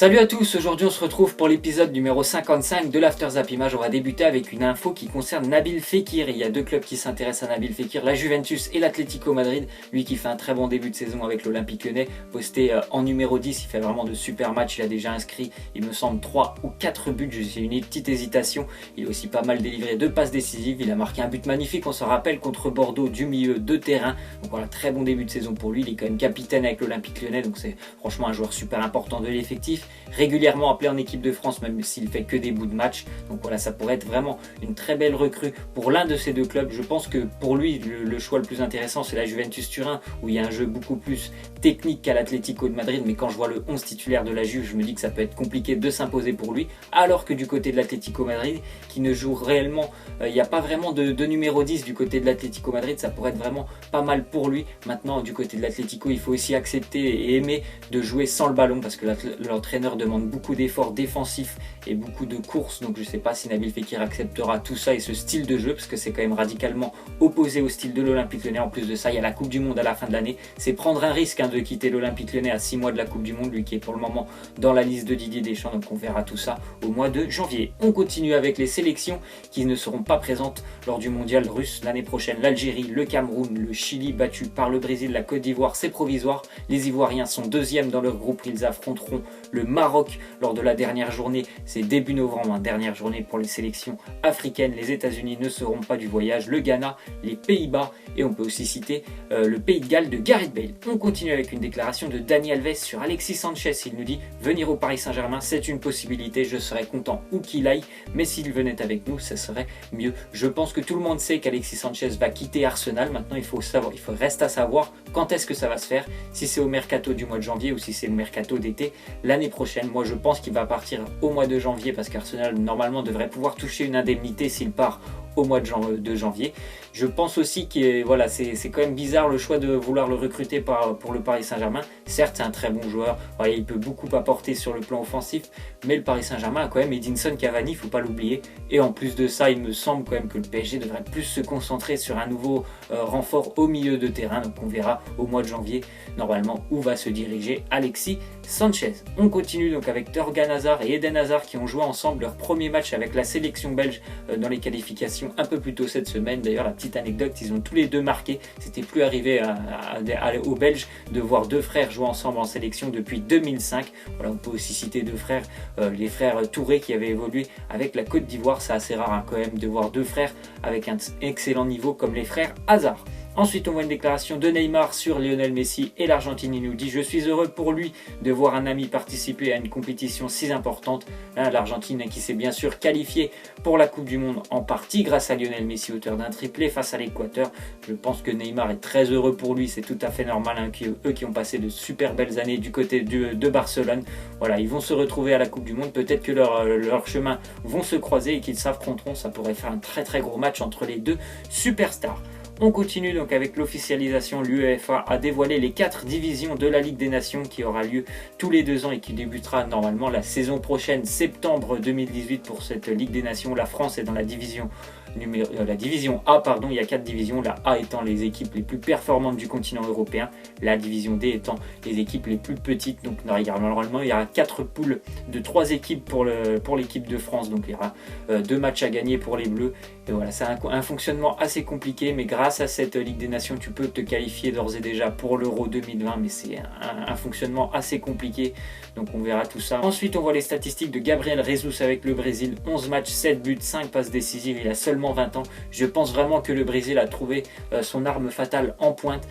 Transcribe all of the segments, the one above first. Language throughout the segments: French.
Salut à tous, aujourd'hui on se retrouve pour l'épisode numéro 55 de l'After Zap Image. On va débuter avec une info qui concerne Nabil Fekir. Il y a deux clubs qui s'intéressent à Nabil Fekir, la Juventus et l'Atlético Madrid. Lui qui fait un très bon début de saison avec l'Olympique Lyonnais, posté en numéro 10, il fait vraiment de super matchs. Il a déjà inscrit, il me semble, 3 ou 4 buts, j'ai une petite hésitation. Il a aussi pas mal délivré 2 passes décisives, il a marqué un but magnifique, on se rappelle, contre Bordeaux du milieu de terrain. Donc voilà, très bon début de saison pour lui, il est quand même capitaine avec l'Olympique Lyonnais, donc c'est franchement un joueur super important de l'effectif. Régulièrement appelé en équipe de France, même s'il fait que des bouts de match. Donc voilà, ça pourrait être vraiment une très belle recrue pour l'un de ces deux clubs. Je pense que pour lui, le choix le plus intéressant, c'est la Juventus Turin, où il y a un jeu beaucoup plus technique qu'à l'Atlético de Madrid. Mais quand je vois le 11 titulaire de la Juve, je me dis que ça peut être compliqué de s'imposer pour lui. Alors que du côté de l'Atlético Madrid, qui ne joue réellement, il n'y a pas vraiment de numéro 10 du côté de l'Atlético Madrid. Ça pourrait être vraiment pas mal pour lui. Maintenant, du côté de l'Atlético, il faut aussi accepter et aimer de jouer sans le ballon, parce que l'entraîneur demande beaucoup d'efforts défensifs et beaucoup de courses, donc je ne sais pas si Nabil Fekir acceptera tout ça et ce style de jeu, parce que c'est quand même radicalement opposé au style de l'Olympique Lyonnais. En plus de ça, il y a la Coupe du Monde à la fin de l'année, c'est prendre un risque de quitter l'Olympique Lyonnais à 6 mois de la Coupe du Monde, lui qui est pour le moment dans la liste de Didier Deschamps, donc on verra tout ça au mois de janvier. On continue avec les sélections qui ne seront pas présentes lors du mondial russe l'année prochaine. L'Algérie, le Cameroun, le Chili battu par le Brésil, la Côte d'Ivoire, c'est provisoire. Les Ivoiriens sont deuxièmes dans leur groupe, ils affronteront le Maroc lors de la dernière journée, c'est début novembre, dernière journée pour les sélections africaines. Les États-Unis ne seront pas du voyage, le Ghana, les Pays-Bas et on peut aussi citer le Pays de Galles de Gareth Bale. On continue avec une déclaration de Dani Alves sur Alexis Sanchez. Il nous dit: venir au Paris Saint-Germain, c'est une possibilité, je serais content où qu'il aille, mais s'il venait avec nous, ça serait mieux. Je pense que tout le monde sait qu'Alexis Sanchez va quitter Arsenal. Maintenant, il faut reste à savoir quand est-ce que ça va se faire, si c'est au mercato du mois de janvier ou si c'est le mercato d'été l'année prochaine. Moi, je pense qu'il va partir au mois de janvier parce qu'Arsenal normalement devrait pouvoir toucher une indemnité s'il part au mois de janvier. Je pense aussi que voilà, c'est quand même bizarre le choix de vouloir le recruter pour le Paris Saint-Germain. Certes, c'est un très bon joueur, voilà, il peut beaucoup apporter sur le plan offensif, mais le Paris Saint-Germain a quand même Edinson Cavani, il ne faut pas l'oublier. Et en plus de ça, il me semble quand même que le PSG devrait plus se concentrer sur un nouveau renfort au milieu de terrain. Donc on verra au mois de janvier normalement où va se diriger Alexis Sanchez. On continue donc avec Thorgan Hazard et Eden Hazard qui ont joué ensemble leur premier match avec la sélection belge dans les qualifications un peu plus tôt cette semaine. D'ailleurs, la petite anecdote, ils ont tous les deux marqué. C'était plus arrivé aux Belges de voir deux frères jouer ensemble en sélection depuis 2005. Voilà, on peut aussi citer deux frères, les frères Touré qui avaient évolué avec la Côte d'Ivoire. C'est assez rare quand même de voir deux frères avec un excellent niveau comme les frères Hazard. Ensuite, on voit une déclaration de Neymar sur Lionel Messi et l'Argentine. Il nous dit: je suis heureux pour lui de voir un ami participer à une compétition si importante. L'Argentine qui s'est bien sûr qualifiée pour la Coupe du Monde en partie grâce à Lionel Messi, auteur d'un triplé face à l'Équateur. Je pense que Neymar est très heureux pour lui, c'est tout à fait normal, eux qui ont passé de super belles années du côté de Barcelone. Voilà, ils vont se retrouver à la Coupe du Monde, peut-être que leurs chemins vont se croiser et qu'ils s'affronteront. Ça pourrait faire un très très gros match entre les deux superstars. On continue donc avec l'officialisation. L'UEFA a dévoilé les 4 divisions de la Ligue des Nations qui aura lieu tous les 2 ans et qui débutera normalement la saison prochaine, septembre 2018 pour cette Ligue des Nations. La France est dans la division A, il y a 4 divisions, la A étant les équipes les plus performantes du continent européen, la division D étant les équipes les plus petites. Donc normalement il y aura 4 poules de 3 équipes pour l'équipe de France, donc il y aura 2 matchs à gagner pour les Bleus. Et voilà, c'est un fonctionnement assez compliqué, mais grâce à cette Ligue des Nations, tu peux te qualifier d'ores et déjà pour l'Euro 2020, mais c'est un fonctionnement assez compliqué, donc on verra tout ça. Ensuite, on voit les statistiques de Gabriel Jesus avec le Brésil, 11 matchs, 7 buts, 5 passes décisives, il a seulement 20 ans. Je pense vraiment que le Brésil a trouvé son arme fatale en pointe.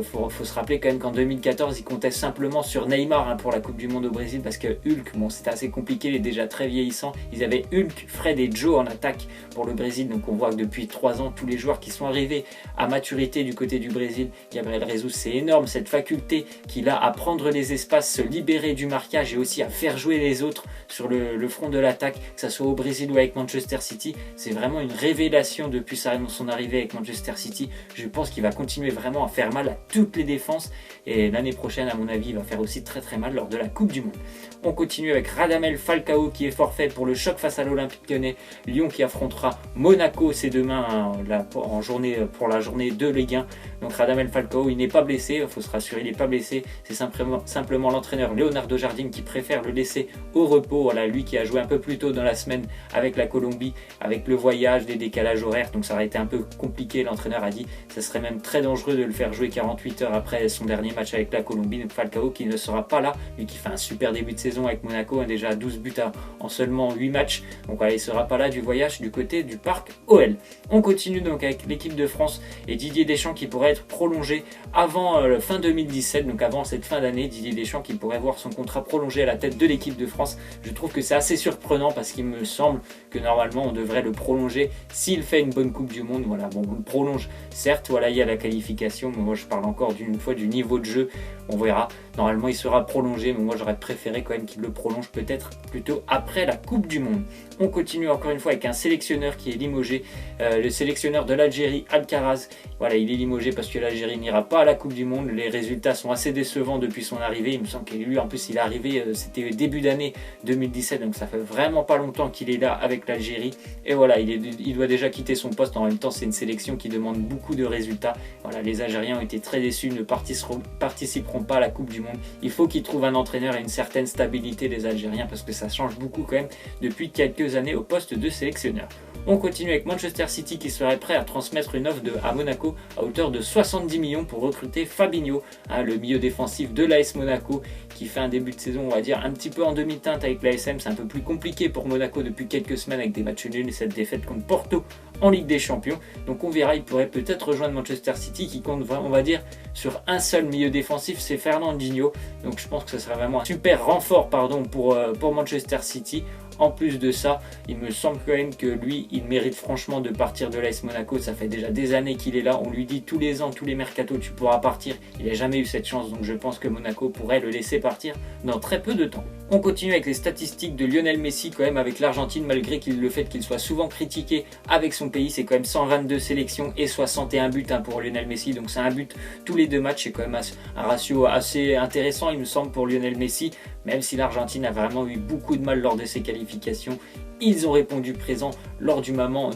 Faut se rappeler quand même qu'en 2014, ils comptaient simplement sur Neymar pour la Coupe du Monde au Brésil, parce que Hulk, c'était assez compliqué, il est déjà très vieillissant. Ils avaient Hulk, Fred et Joe en attaque pour le Brésil. Donc on voit que depuis 3 ans, tous les joueurs qui sont arrivés à maturité du côté du Brésil, Gabriel Jesus, c'est énorme, cette faculté qu'il a à prendre les espaces, se libérer du marquage et aussi à faire jouer les autres sur le front de l'attaque, que ce soit au Brésil ou avec Manchester City. C'est vraiment une révélation depuis son arrivée avec Manchester City. Je pense qu'il va continuer vraiment à faire mal à toutes les défenses et l'année prochaine, à mon avis, il va faire aussi très très mal lors de la Coupe du Monde. On continue avec Radamel Falcao qui est forfait pour le choc face à l'Olympique Lyonnais. Lyon qui affrontera Monaco, c'est demain en journée pour la journée de Ligue 1. Donc Radamel Falcao, il n'est pas blessé, il faut se rassurer, il n'est pas blessé. C'est simplement l'entraîneur Leonardo Jardim qui préfère le laisser au repos. Voilà, lui qui a joué un peu plus tôt dans la semaine avec la Colombie, avec le voyage, des décalages horaires, donc ça aurait été un peu compliqué. L'entraîneur a dit que ça serait même très dangereux de le faire jouer 48 heures après son dernier match avec la Colombie. Donc Falcao qui ne sera pas là, lui qui fait un super début de saison avec Monaco, déjà 12 buts en seulement 8 matchs. Donc voilà, il ne sera pas là du voyage du côté du parc OL. On continue donc avec l'équipe de France et Didier Deschamps qui pourrait être prolongé avant fin 2017, donc avant cette fin d'année. Didier Deschamps qui pourrait voir son contrat prolongé à la tête de l'équipe de France. Je trouve que c'est assez surprenant parce qu'il me semble que normalement on devrait le prolonger s'il fait une bonne Coupe du Monde. Voilà, bon, on le prolonge certes, voilà, il y a la qualification, mais moi je parle encore d'une fois du niveau de jeu. On verra, normalement il sera prolongé, mais moi j'aurais préféré quand même qu'il le prolonge peut-être plutôt après la Coupe du Monde. On continue encore une fois avec un sélectionneur qui est limogé, le sélectionneur de l'Algérie, Alcaraz. Voilà, il est limogé parce que l'Algérie n'ira pas à la Coupe du Monde. Les résultats sont assez décevants depuis son arrivée. Il me semble que lui, en plus, il est arrivé, c'était début d'année 2017, donc ça fait vraiment pas longtemps qu'il est là avec l'Algérie. Et voilà, il doit déjà quitter son poste. En même temps, c'est une sélection qui demande beaucoup de résultats. Voilà, les Algériens ont été très déçus, ne participeront pas à la Coupe du Monde. Il faut qu'ils trouvent un entraîneur et une certaine stabilité des Algériens parce que ça change beaucoup quand même depuis quelques années au poste de sélectionneur. On continue avec Manchester City qui serait prêt à transmettre une offre à Monaco à hauteur de 70 millions pour recruter Fabinho, le milieu défensif de l'AS Monaco qui fait un début de saison, on va dire, un petit peu en demi-teinte avec l'ASM. C'est un peu plus compliqué pour Monaco depuis quelques semaines avec des matchs nuls et cette défaite contre Porto en Ligue des Champions. Donc on verra, il pourrait peut-être rejoindre Manchester City qui compte, on va dire, sur un seul milieu défensif, c'est Fernandinho. Donc je pense que ce serait vraiment un super renfort pour Manchester City. En plus de ça, il me semble quand même que lui, il mérite franchement de partir de l'AS Monaco. Ça fait déjà des années qu'il est là. On lui dit tous les ans, tous les mercatos, tu pourras partir. Il n'a jamais eu cette chance, donc je pense que Monaco pourrait le laisser partir dans très peu de temps. On continue avec les statistiques de Lionel Messi quand même avec l'Argentine, malgré le fait qu'il soit souvent critiqué avec son pays. C'est quand même 122 sélections et 61 buts pour Lionel Messi. Donc c'est un but tous les 2 matchs. C'est quand même un ratio assez intéressant, il me semble, pour Lionel Messi. Même si l'Argentine a vraiment eu beaucoup de mal lors de ses qualifications, ils ont répondu présent lors du moment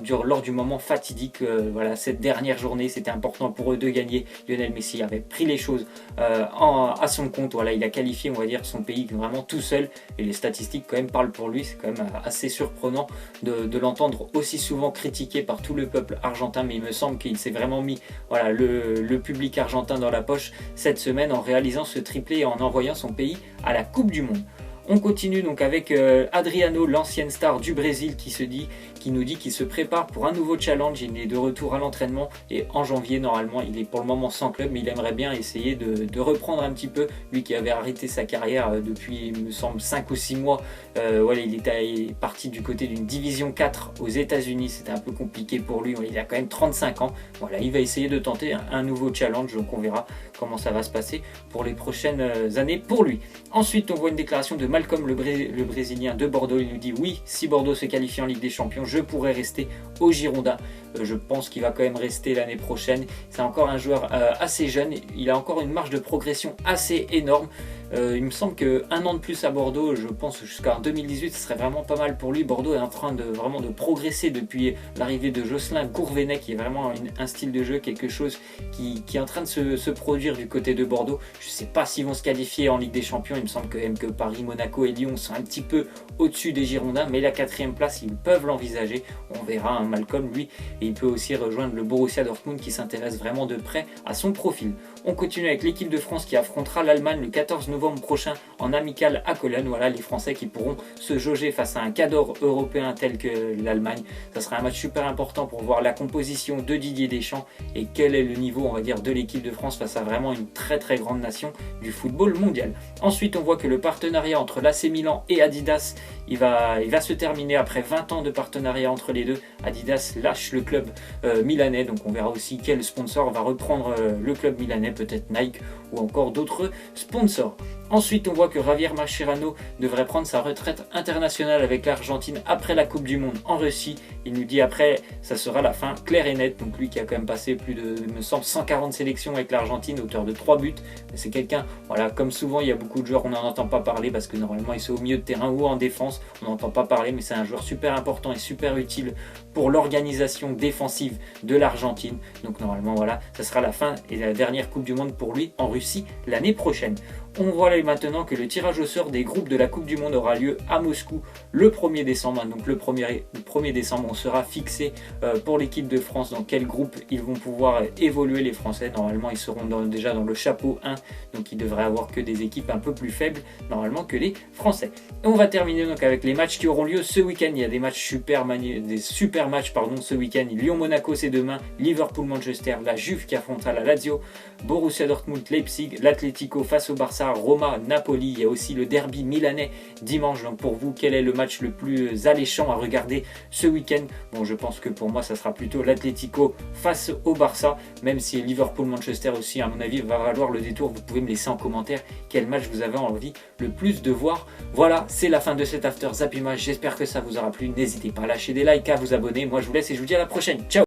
fatidique. Voilà, cette dernière journée, c'était important pour eux de gagner. Lionel Messi avait pris les choses à son compte. Voilà, il a qualifié, on va dire, son pays vraiment tout seul. Et les statistiques quand même parlent pour lui. C'est quand même assez surprenant de l'entendre aussi souvent critiqué par tout le peuple argentin. Mais il me semble qu'il s'est vraiment mis le public argentin dans la poche cette semaine en réalisant ce triplé et en envoyant son pays à la Coupe du Monde. On continue donc avec Adriano, l'ancienne star du Brésil, qui nous dit qu'il se prépare pour un nouveau challenge. Il est de retour à l'entraînement et en janvier normalement, il est pour le moment sans club, mais il aimerait bien essayer de reprendre un petit peu, lui qui avait arrêté sa carrière depuis, il me semble, 5 ou 6 mois. Voilà, il est parti du côté d'une division 4 aux États-Unis, c'était un peu compliqué pour lui. Il a quand même 35 ans. Voilà, il va essayer de tenter un nouveau challenge, donc on verra comment ça va se passer pour les prochaines années pour lui. Ensuite, on voit une déclaration de Malcolm, le Brésilien de Bordeaux. Il nous dit: oui, si Bordeaux se qualifie en Ligue des Champions, je pourrais rester au Girondins. Je pense qu'il va quand même rester l'année prochaine. C'est encore un joueur assez jeune. Il a encore une marge de progression assez énorme. Il me semble qu'un an de plus à Bordeaux, je pense jusqu'en 2018, ce serait vraiment pas mal pour lui. Bordeaux est en train de progresser depuis l'arrivée de Jocelyn Gourvenec, qui est vraiment un style de jeu, quelque chose qui est en train de se produire du côté de Bordeaux. Je ne sais pas s'ils vont se qualifier en Ligue des Champions. Il me semble quand même que Paris, Monaco et Lyon sont un petit peu au-dessus des Girondins, mais la 4e place, ils peuvent l'envisager. On verra, Malcolm, lui, et il peut aussi rejoindre le Borussia Dortmund qui s'intéresse vraiment de près à son profil. On continue avec l'équipe de France qui affrontera l'Allemagne le 14 novembre prochain en amical à Cologne. Voilà, les Français qui pourront se jauger face à un cadre européen tel que l'Allemagne. Ça sera un match super important pour voir la composition de Didier Deschamps et quel est le niveau, on va dire, de l'équipe de France face à vraiment une très très grande nation du football mondial. Ensuite, on voit que le partenariat entre l'AC Milan et Adidas, il va se terminer après 20 ans de partenariat entre les deux. Adidas lâche le club milanais, donc on verra aussi quel sponsor va reprendre le club milanais, peut-être Nike ou encore d'autres sponsors. Ensuite, on voit que Javier Mascherano devrait prendre sa retraite internationale avec l'Argentine après la Coupe du Monde en Russie. Il nous dit après, ça sera la fin claire et nette. Donc lui qui a quand même passé plus de, il me semble, 140 sélections avec l'Argentine, auteur de 3 buts. C'est quelqu'un, voilà, comme souvent, il y a beaucoup de joueurs, on n'en entend pas parler parce que normalement, ils sont au milieu de terrain ou en défense. On n'entend pas parler, mais c'est un joueur super important et super utile pour l'organisation défensive de l'Argentine. Donc normalement, voilà, ça sera la fin et la dernière Coupe du Monde pour lui en Russie l'année prochaine. On voit là maintenant que le tirage au sort des groupes de la Coupe du Monde aura lieu à Moscou le 1er décembre. Donc le 1er décembre, on sera fixé pour l'équipe de France dans quel groupe ils vont pouvoir évoluer les Français. Normalement, ils seront déjà dans le chapeau 1, donc ils devraient avoir que des équipes un peu plus faibles normalement que les Français. Et on va terminer donc avec les matchs qui auront lieu ce week-end. Il y a des matchs des super matchs ce week-end. Lyon-Monaco c'est demain, Liverpool-Manchester, la Juve qui affrontera la Lazio, Borussia Dortmund-Leipzig, l'Atlético face au Barça, Roma-Napoli. Il y a aussi le derby milanais dimanche. Donc pour vous, quel est le match le plus alléchant à regarder ce week-end? Bon, je pense que pour moi, ça sera plutôt l'Atlético face au Barça, même si Liverpool-Manchester aussi, à mon avis, va valoir le détour. Vous pouvez me laisser en commentaire quel match vous avez envie le plus de voir. Voilà, c'est la fin de cet After Zap Image. J'espère que ça vous aura plu. N'hésitez pas à lâcher des likes, à vous abonner. Moi, je vous laisse et je vous dis à la prochaine. Ciao!